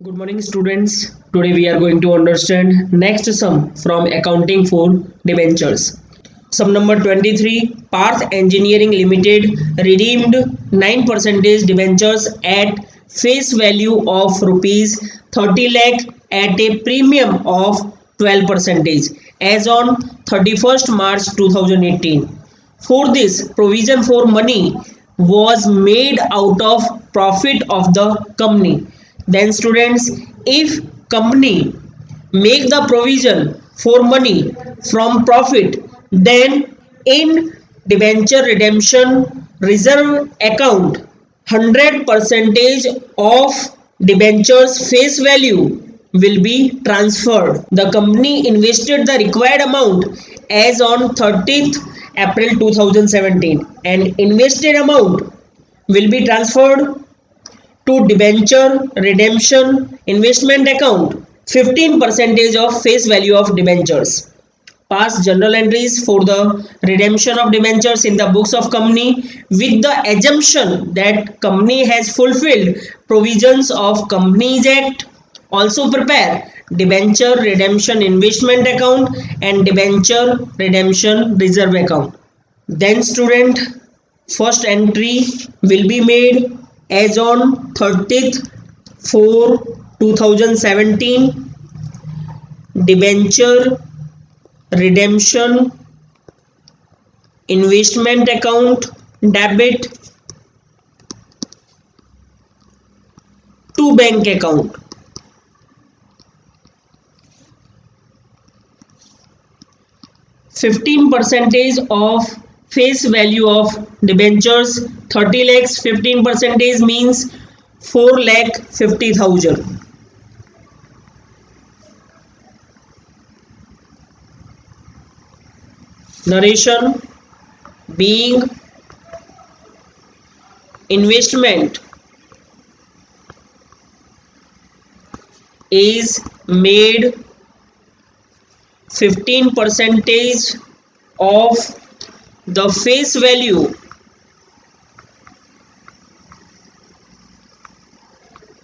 Good morning, students. Today we are going to understand next sum from accounting for debentures. Sum number 23. Parth Engineering Limited redeemed 9% debentures at face value of rupees 30 lakh at a premium of 12% as on 31st March 2018. For this, provision for money was made out of profit of the company. Then students, if company make the provision for money from profit, then in debenture redemption reserve account 100 percentage of debentures face value will be transferred. The company invested the required amount as on 30th April 2017 and invested amount will be transferred to debenture redemption investment account 15 percentage of face value of debentures. Pass journal entries for the redemption of debentures in the books of company with the assumption that company has fulfilled provisions of Companies Act. Also prepare debenture redemption investment account and debenture redemption reserve account. Then student, first entry will be made as on 30th 4 2017 debenture redemption investment account debit to bank account. Fifteen percentage of face value of debentures 30 lakhs, 15 percentage means 4 lakh 50,000. Narration being investment is made 15 percentage of the face value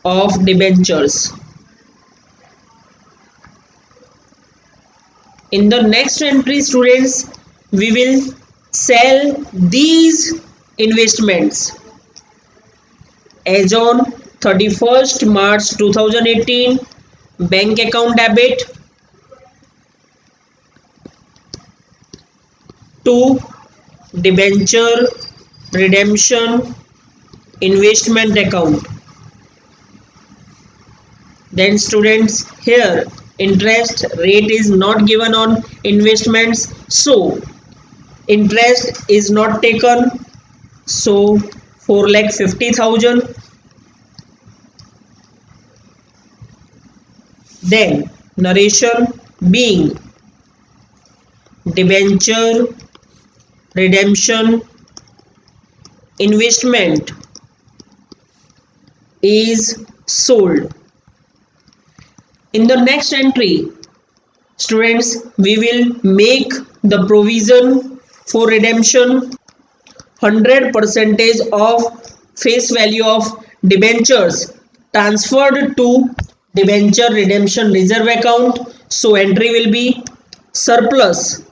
of debentures. In the next entry, students, we will sell these investments as on 31st March 2018 bank account debit to debenture redemption investment account. Then students, here interest rate is not given on investments, so interest is not taken, so 4 lakh 50,000. Then narration being debenture redemption investment is sold. In the next entry, students, we will make the provision for redemption 100 percentage of face value of debentures transferred to debenture redemption reserve account. So entry will be surplus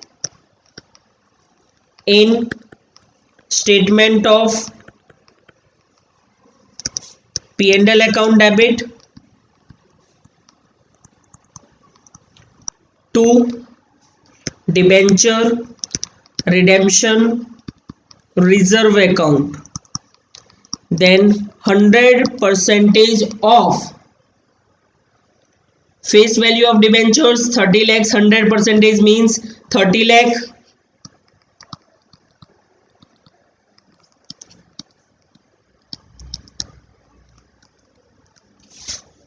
in statement of P&L account debit to debenture redemption reserve account. Then 100 percentage of face value of debentures 30 lakhs, 100 percentage means 30 lakh.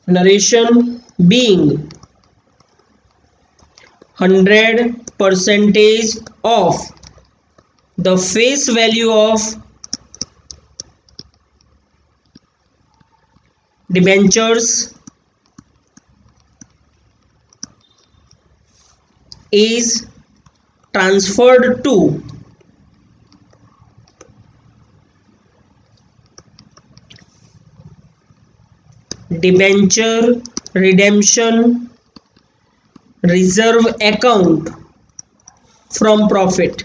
Narration being 100 percentage of the face value of debentures is transferred to debenture redemption reserve account from profit.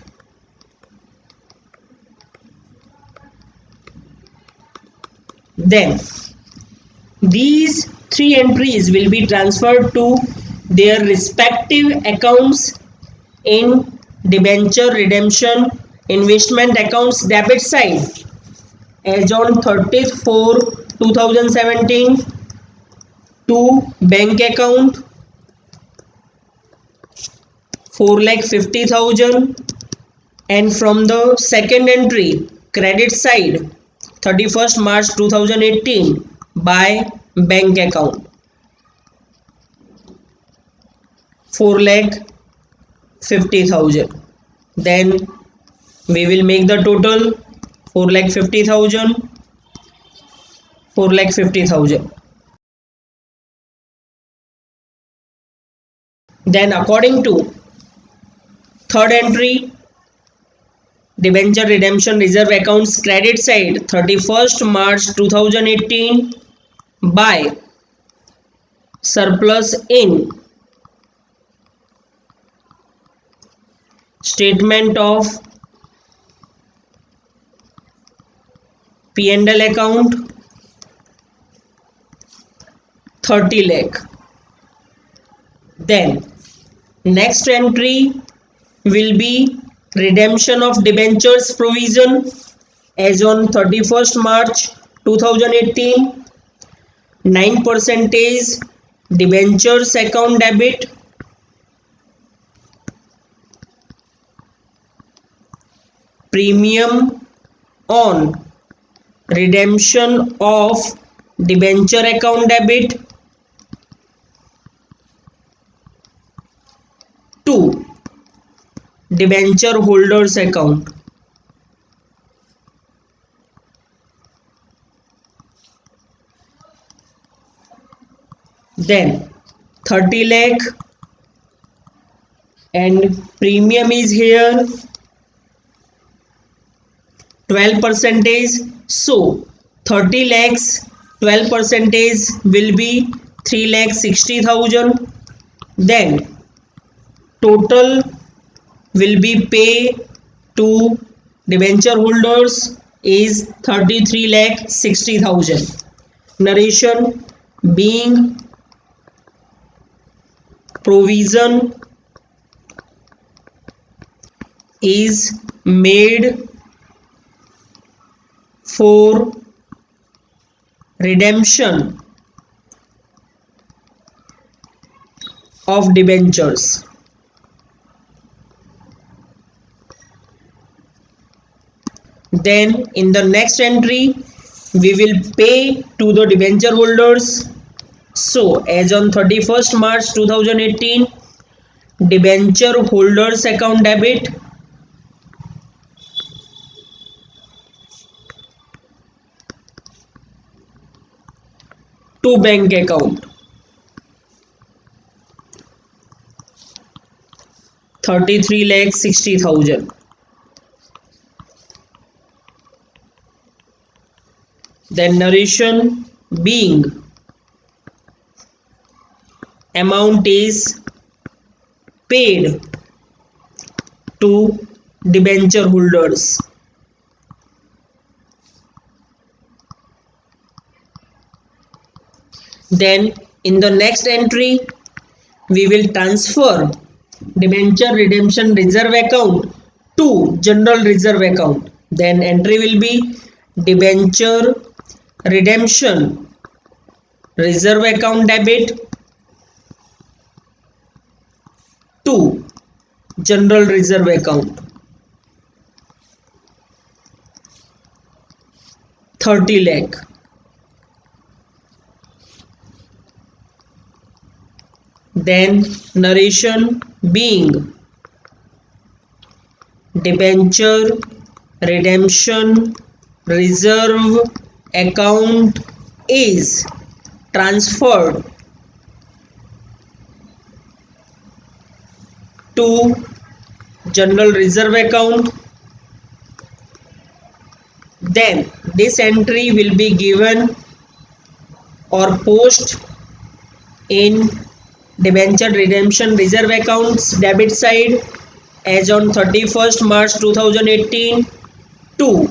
Then these three entries will be transferred to their respective accounts in debenture redemption investment accounts debit side as on 30th 4 2017 to bank account 4,50,000, and from the second entry credit side 31st March 2018 by bank account 4,50,000. Then we will make the total 4,50,000, 4,50,000. Then according to third entry debenture redemption reserve accounts credit side 31st March 2018 by surplus in statement of P&L account 30 lakh. Then next entry will be redemption of debentures provision as on 31st March 2018 9% debentures account debit premium on redemption of debenture account debit to debenture holders account. Then 30 lakh and premium is here 12%. So 30 lakhs 12% will be 3,60,000. Then total will be pay to debenture holders is 33,60,000. Narration being provision is made for redemption of debentures. Then in the next entry we will pay to the debenture holders. So as on 31st March 2018 debenture holders account debit to bank account 33,60,000. Then narration being amount is paid to debenture holders. Then in the next entry we will transfer debenture redemption reserve account to general reserve account. Then entry will be debenture redemption reserve account debit to general reserve account 30 lakh. Then narration being debenture redemption reserve account is transferred to general reserve account. Then this entry will be given or post in debenture redemption reserve accounts debit side as on 31st March 2018 to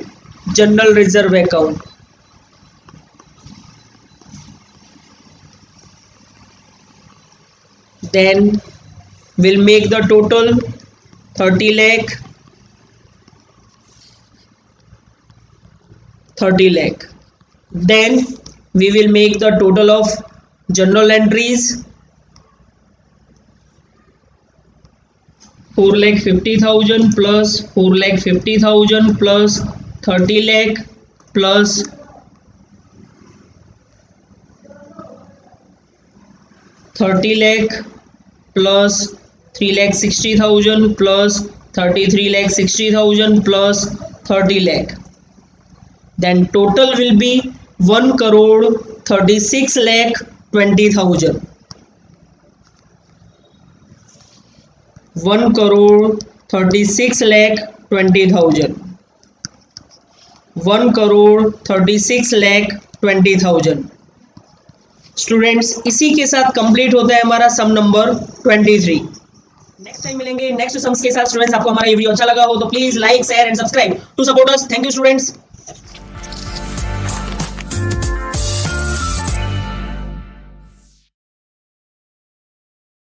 general reserve account. Then we'll make the total 30 lakh, 30 lakh. Then we will make the total of journal entries 4,50,000 plus 4,50,000 plus 30 lakh plus 30 lakh plus 3,60,000 plus 33,60,000 plus 30 lakh. Then total will be 1 crore 36 lakh 20,000. 1 crore 36 lakh 20,000. 1 crore 36 lakh 20,000. Students इसी के साथ complete होता है हमारा सम number 23. Next time मिलेंगे next sums के साथ. Students आपको हमारा ये वीडियो अच्छा लगा हो तो please like share and subscribe to support us. Thank you students.